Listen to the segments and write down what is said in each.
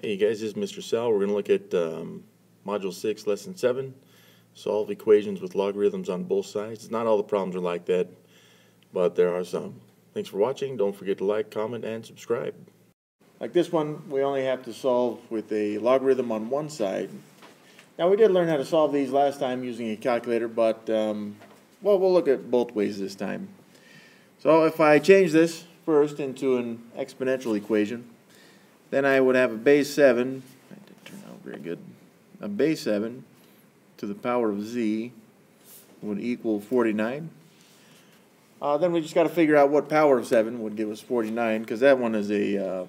Hey guys, this is Mr. Sal. We're going to look at Module 6, Lesson 7, solve equations with logarithms on both sides. Not all the problems are like that, but there are some. Thanks for watching. Don't forget to like, comment, and subscribe. Like this one, we only have to solve with a logarithm on one side. Now we did learn how to solve these last time using a calculator, but well, we'll look at both ways this time. So if I change this first into an exponential equation, then I would have a base 7, that didn't turn out very good, a base 7 to the power of z would equal 49. Then we just got to figure out what power of 7 would give us 49, because that one is a,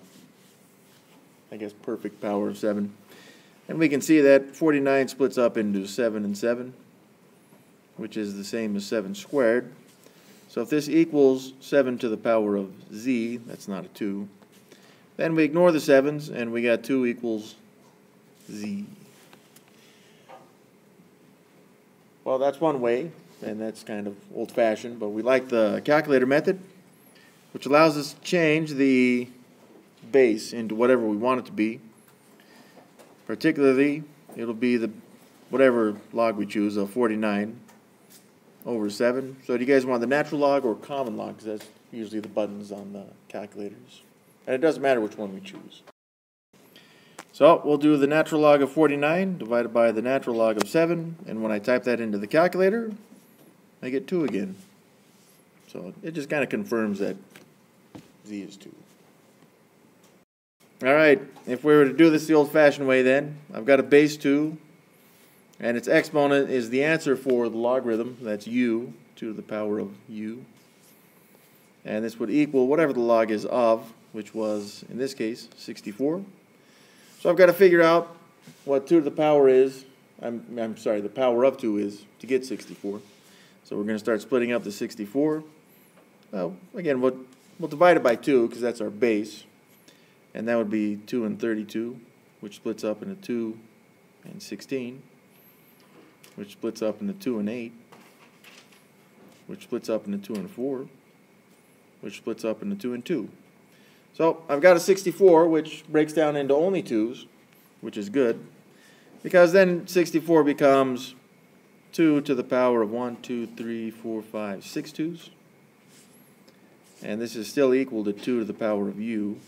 I guess, perfect power of 7. And we can see that 49 splits up into 7 and 7, which is the same as 7 squared. So if this equals 7 to the power of z, that's not a 2. Then we ignore the 7's, and we got 2 equals z. Well, that's one way, and that's kind of old-fashioned, but we like the calculator method, which allows us to change the base into whatever we want it to be. Particularly, it'll be the whatever log we choose, of 49 over 7. So do you guys want the natural log or common log? Because that's usually the buttons on the calculators. And it doesn't matter which one we choose. So we'll do the natural log of 49 divided by the natural log of 7. And when I type that into the calculator, I get 2 again. So it just kind of confirms that z is 2. Alright, if we were to do this the old-fashioned way then, I've got a base 2. And its exponent is the answer for the logarithm. That's u, 2 to the power of u. And this would equal whatever the log is of, which was, in this case, 64. So I've got to figure out what 2 to the power is. I'm sorry, the power of 2 is to get 64. So we're going to start splitting up the 64. Well, again, we'll divide it by 2 because that's our base. And that would be 2 and 32, which splits up into 2 and 16, which splits up into 2 and 8, which splits up into 2 and 4, which splits up into 2 and 2. So I've got a 64, which breaks down into only 2's, which is good, because then 64 becomes 2 to the power of 1, 2, 3, 4, 5, 6 2's. And this is still equal to 2 to the power of u.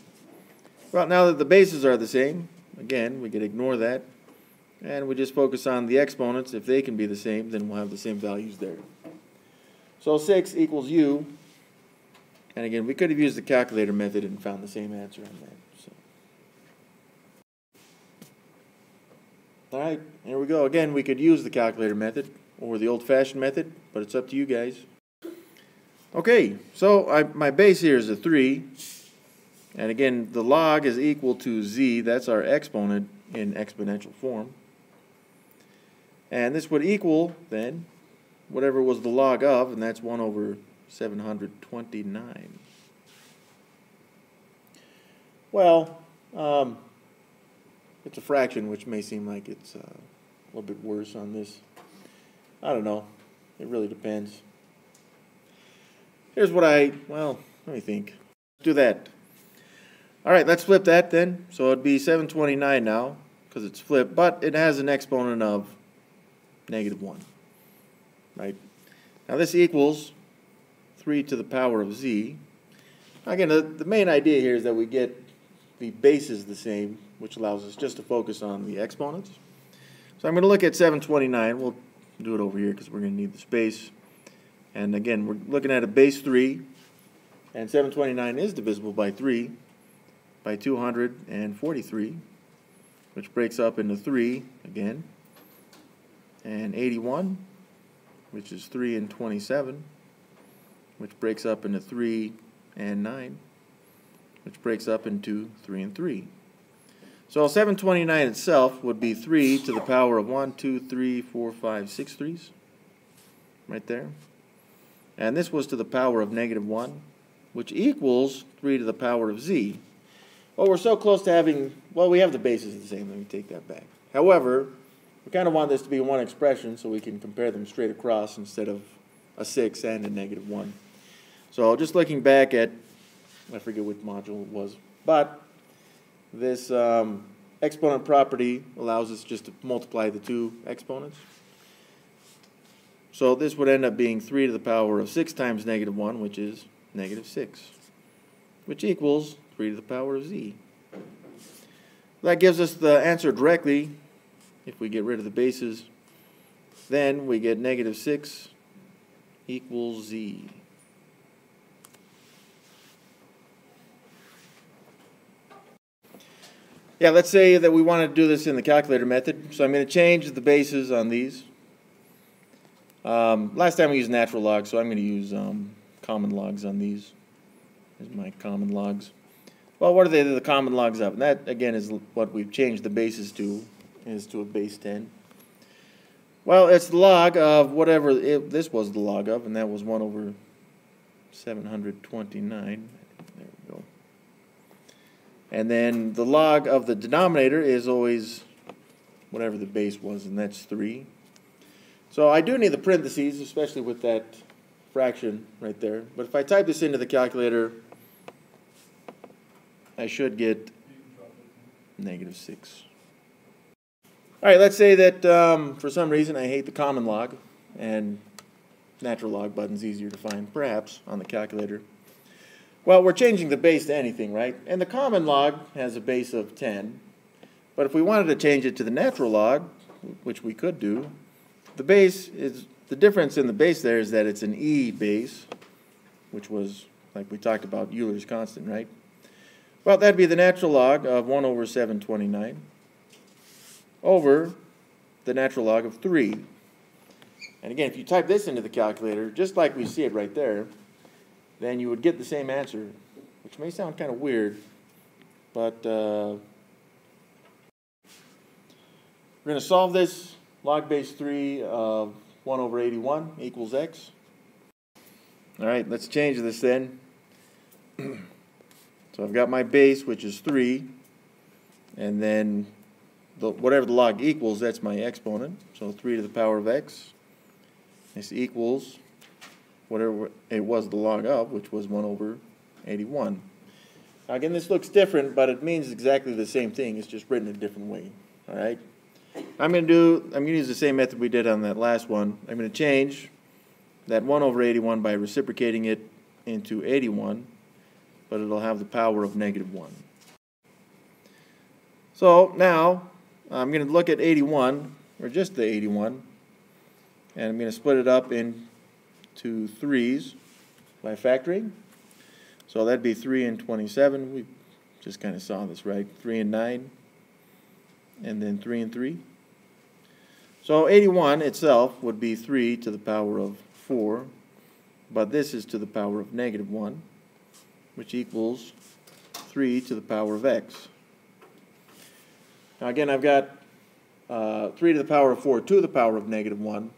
Well, now that the bases are the same, again, we can ignore that, and we just focus on the exponents. If they can be the same, then we'll have the same values there. So 6 equals u. And again, we could have used the calculator method and found the same answer on that. So. Alright, here we go. Again, we could use the calculator method or the old-fashioned method, but it's up to you guys. Okay, so my base here is a 3. And again, the log is equal to z. That's our exponent in exponential form. And this would equal, then, whatever was the log of, and that's 1 over 729. Well, it's a fraction, which may seem like it's a little bit worse on this. I don't know. It really depends. Here's what well, let me think. Let's do that. Alright, let's flip that then. So it'd be 729 now, because it's flipped, but it has an exponent of -1. Right? Now this equals 3 to the power of z. Again, the main idea here is that we get the bases the same, which allows us just to focus on the exponents. So I'm going to look at 729. We'll do it over here because we're going to need the space. And again, we're looking at a base 3, and 729 is divisible by 3, by 243, which breaks up into 3 again, and 81, which is 3 and 27, which breaks up into 3 and 9, which breaks up into 3 and 3. So 729 itself would be 3 to the power of 1, 2, 3, 4, 5, 6 3's, right there. And this was to the power of -1, which equals 3 to the power of z. Well, we're so close to having, well, we have the bases the same. Let me take that back. However, we kind of want this to be one expression so we can compare them straight across instead of a 6 and a -1. So just looking back at, I forget which module it was, but this exponent property allows us just to multiply the two exponents. So this would end up being 3 to the power of 6 times negative 1, which is negative 6, which equals 3 to the power of z. That gives us the answer directly. If we get rid of the bases, then we get negative 6 equals z. Yeah, let's say that we want to do this in the calculator method. So I'm going to change the bases on these. Last time we used natural logs, so I'm going to use common logs on these. Here's my common logs. Well, what are they? They're the common logs of? And that, again, is what we've changed the bases to, is to a base 10. Well, it's the log of whatever this was the log of, and that was 1 over 729. There we go. And then the log of the denominator is always whatever the base was, and that's 3. So I do need the parentheses, especially with that fraction right there. But if I type this into the calculator, I should get negative 6. All right, let's say that for some reason I hate the common log, and natural log button's easier to find, perhaps, on the calculator. Well, we're changing the base to anything, right? And the common log has a base of 10. But if we wanted to change it to the natural log, which we could do, the difference in the base there is that it's an e base, which was, like we talked about, Euler's constant, right? Well, that'd be the natural log of 1 over 729 over the natural log of 3. And again, if you type this into the calculator, just like we see it right there, then you would get the same answer, which may sound kind of weird, but we're going to solve this. Log base 3 of 1 over 81 equals x. All right, let's change this then. So I've got my base, which is 3, and then whatever the log equals, that's my exponent. So 3 to the power of x. This equals whatever it was the log of, which was 1 over 81. Now again, this looks different, but it means exactly the same thing. It's just written a different way. All right. I'm going to use the same method we did on that last one. I'm going to change that 1 over 81 by reciprocating it into 81, but it'll have the power of negative 1. So now I'm going to look at 81, or just the 81, and I'm going to split it up into 3's by factoring. So that'd be 3 and 27. We just kind of saw this, right? 3 and 9, and then 3 and 3. So 81 itself would be 3 to the power of 4, but this is to the power of negative 1, which equals 3 to the power of x. Now again, I've got 3 to the power of 4 to the power of negative 1.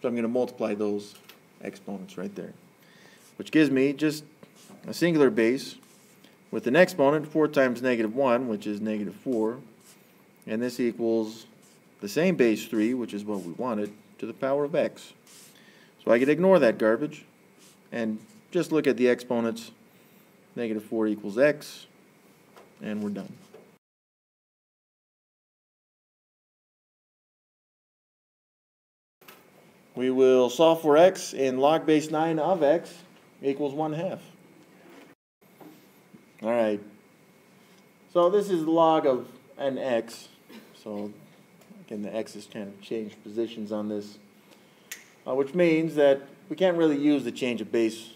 So I'm going to multiply those exponents right there, which gives me just a singular base with an exponent, 4 times negative 1, which is negative 4. And this equals the same base 3, which is what we wanted, to the power of x. So I could ignore that garbage and just look at the exponents. Negative 4 equals x, and we're done. We will solve for x in log base 9 of x equals 1/2. All right. So this is the log of an x. So again, the x has kind of changed positions on this, which means that we can't really use the change of base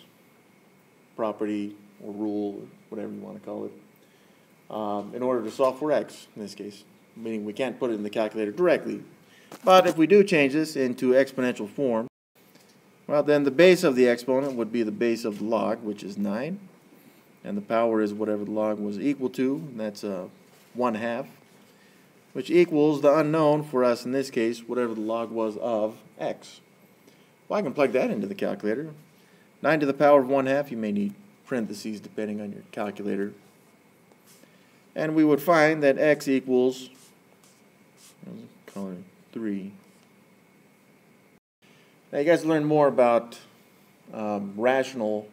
property or rule, or whatever you want to call it, in order to solve for x in this case, meaning we can't put it in the calculator directly. But if we do change this into exponential form, well, then the base of the exponent would be the base of the log, which is 9. And the power is whatever the log was equal to, and that's 1/2, which equals the unknown for us in this case, whatever the log was of x. Well, I can plug that into the calculator. 9 to the power of 1/2, you may need parentheses depending on your calculator. And we would find that x equals, call it 3. Now you guys learn more about rational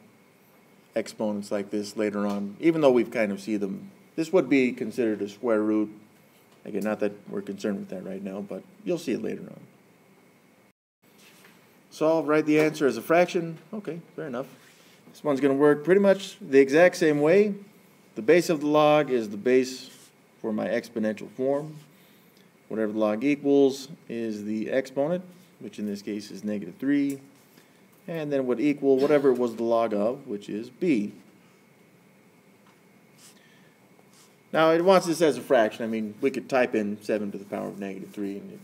exponents like this later on, even though we've kind of seen them This would be considered a square root. Again, not that we're concerned with that right now, but you'll see it later on. Solve, write the answer as a fraction. Okay, fair enough. This one's going to work pretty much the exact same way. The base of the log is the base for my exponential form. Whatever the log equals is the exponent, which in this case is -3. And then it would equal whatever it was the log of, which is b. Now it wants this as a fraction. I mean, we could type in 7 to the power of -3, and it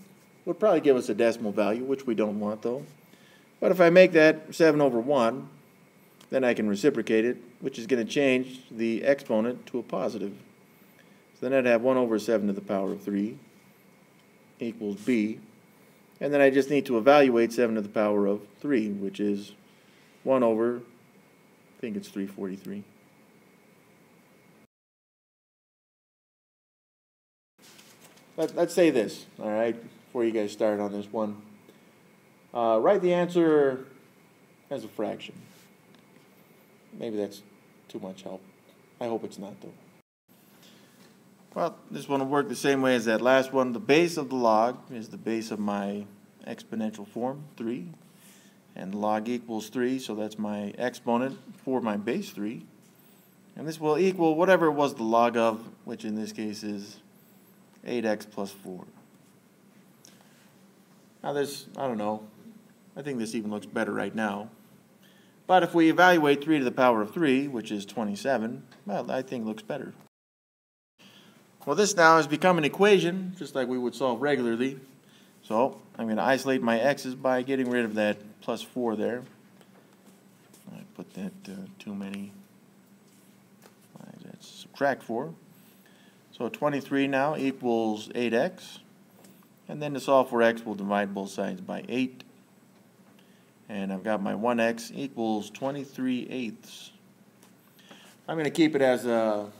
would probably give us a decimal value, which we don't want though. But if I make that 7 over 1, then I can reciprocate it, which is going to change the exponent to a positive. So then I'd have 1 over 7 to the power of 3 equals b. And then I just need to evaluate 7 to the power of 3, which is 1 over, I think it's 343. Let's say this, all right, before you guys start on this one. Write the answer as a fraction. Maybe that's too much help. I hope it's not, though. Well, this one will work the same way as that last one. The base of the log is the base of my exponential form, 3. And the log equals 3, so that's my exponent for my base 3. And this will equal whatever it was the log of, which in this case is 8x plus 4. Now this, I don't know, I think this even looks better right now. But if we evaluate 3 to the power of 3, which is 27, well, I think it looks better. Well, this now has become an equation, just like we would solve regularly. So I'm going to isolate my x's by getting rid of that plus 4 there. I put that too many. That's subtract 4. So 23 now equals 8x. And then to solve for x, we'll divide both sides by 8. And I've got my 1x equals 23/8. I'm going to keep it as an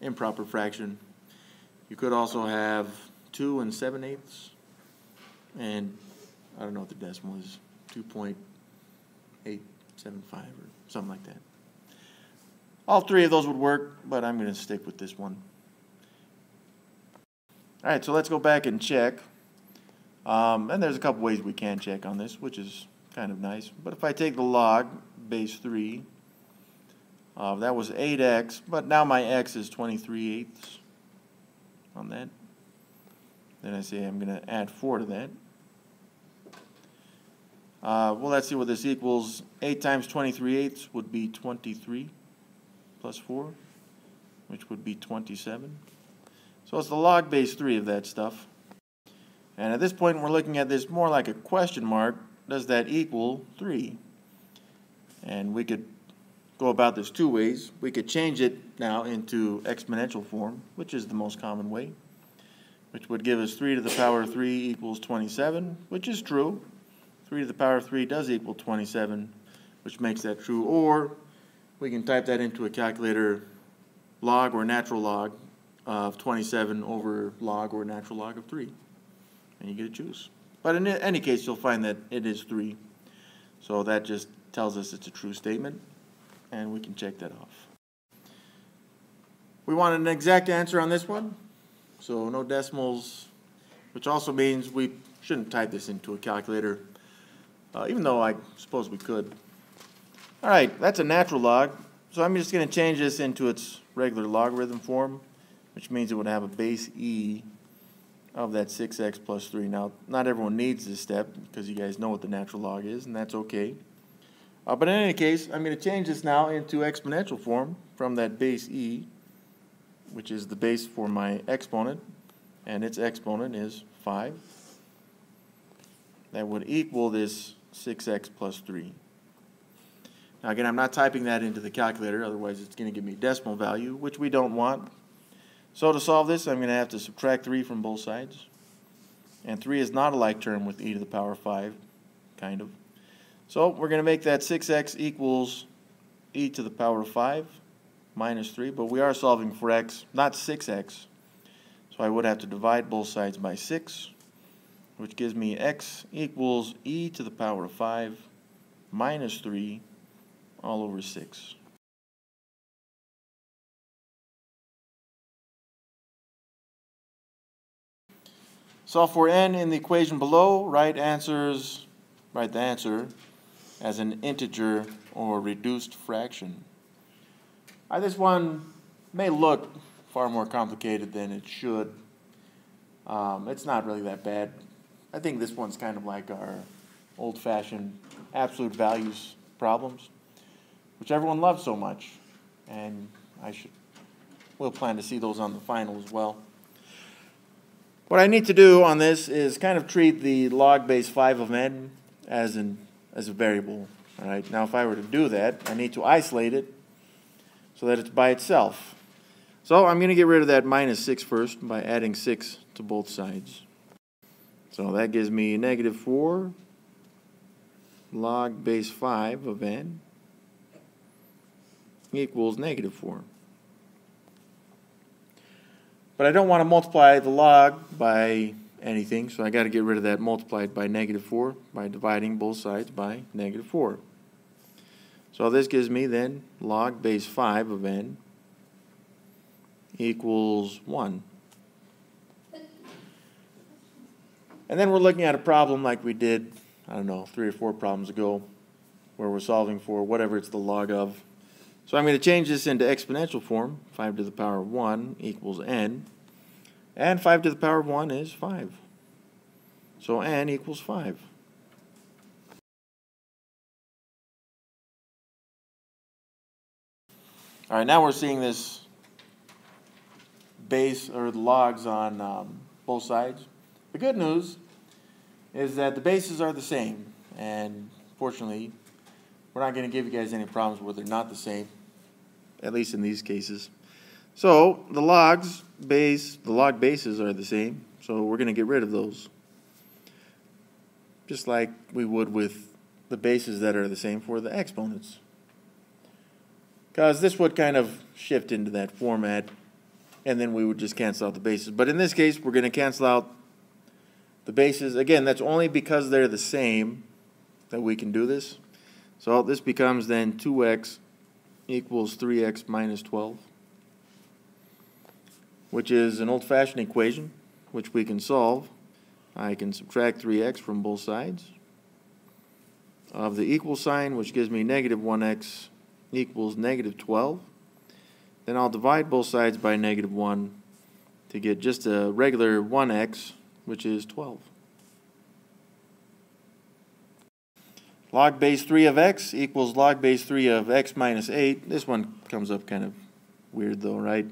improper fraction. You could also have 2 7/8. And I don't know what the decimal is, 2.875 or something like that. All three of those would work, but I'm going to stick with this one. All right, so let's go back and check. And there's a couple ways we can check on this, which is kind of nice. But if I take the log, base 3, that was 8x, but now my x is 23/8 on that. Then I say I'm going to add 4 to that. Well, let's see what this equals. 8 times 23/8 would be 23 plus 4, which would be 27. So it's the log base 3 of that stuff. And at this point, we're looking at this more like a question mark. Does that equal 3? And we could go about this two ways. We could change it now into exponential form, which is the most common way, which would give us 3 to the power of 3 equals 27, which is true. 3 to the power of 3 does equal 27, which makes that true. Or we can type that into a calculator, log or natural log of 27 over log or natural log of 3. And you get to choose. But in any case, you'll find that it is 3. So that just tells us it's a true statement, and we can check that off. We want an exact answer on this one, so no decimals, which also means we shouldn't type this into a calculator, even though I suppose we could. All right, that's a natural log, so I'm just going to change this into its regular logarithm form, which means it would have a base e of that 6x plus 3. Now, not everyone needs this step because you guys know what the natural log is, and that's okay. But in any case, I'm going to change this now into exponential form from that base e, which is the base for my exponent, and its exponent is 5. That would equal this 6x plus 3. Now again, I'm not typing that into the calculator, otherwise it's going to give me a decimal value, which we don't want. So to solve this, I'm going to have to subtract 3 from both sides. And 3 is not a like term with e to the power of 5, kind of. So we're going to make that 6x equals e to the power of 5 minus 3, but we are solving for x, not 6x. So I would have to divide both sides by 6, which gives me x equals e to the power of 5 minus 3 all over 6. Solve for n in the equation below. Write the answer as an integer or reduced fraction. This one may look far more complicated than it should. It's not really that bad. I think this one's kind of like our old-fashioned absolute values problems, which everyone loves so much, and we'll plan to see those on the final as well. What I need to do on this is kind of treat the log base 5 of n as a variable. All right. Now, if I were to do that, I need to isolate it so that it's by itself. So I'm going to get rid of that minus 6 first by adding 6 to both sides. So that gives me negative 4 log base 5 of n equals negative 4. But I don't want to multiply the log by anything, so I got to get rid of that multiplied by negative 4 by dividing both sides by negative 4. So this gives me then log base 5 of n equals 1. And then we're looking at a problem like we did, I don't know, 3 or 4 problems ago, where we're solving for whatever it's the log of. So I'm going to change this into exponential form. 5 to the power of 1 equals n. And 5 to the power of 1 is 5. So n equals 5. All right, now we're seeing this base or the logs on both sides. The good news is that the bases are the same, and fortunately we're not going to give you guys any problems where they're not the same, at least in these cases. So the log bases are the same, so we're going to get rid of those, just like we would with the bases that are the same for the exponents, because this would kind of shift into that format, and then we would just cancel out the bases. But in this case, we're going to cancel out the bases. Again, that's only because they're the same that we can do this. So this becomes then 2x equals 3x minus 12, which is an old-fashioned equation which we can solve. I can subtract 3x from both sides of the equal sign, which gives me negative 1x equals negative 12. Then I'll divide both sides by negative 1 to get just a regular 1x, which is 12. Log base 3 of x equals log base 3 of x minus 8. This one comes up kind of weird though, right?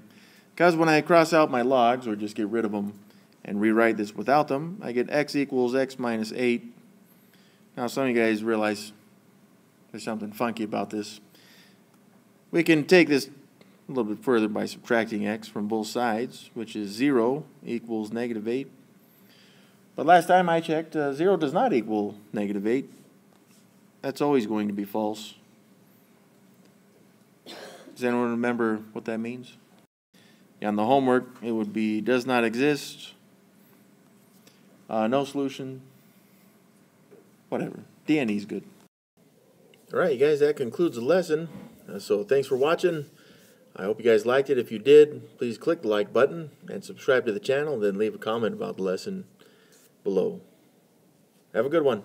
Because when I cross out my logs, or just get rid of them and rewrite this without them, I get x equals x minus 8. Now some of you guys realize there's something funky about this. We can take this a little bit further by subtracting x from both sides, which is 0 equals negative 8. But last time I checked, 0 does not equal negative 8. That's always going to be false. Does anyone remember what that means? Yeah, on the homework, it would be does not exist, no solution, whatever. D&E is good. All right, you guys, that concludes the lesson. So thanks for watching. I hope you guys liked it. If you did, please click the like button and subscribe to the channel, then leave a comment about the lesson below. Have a good one.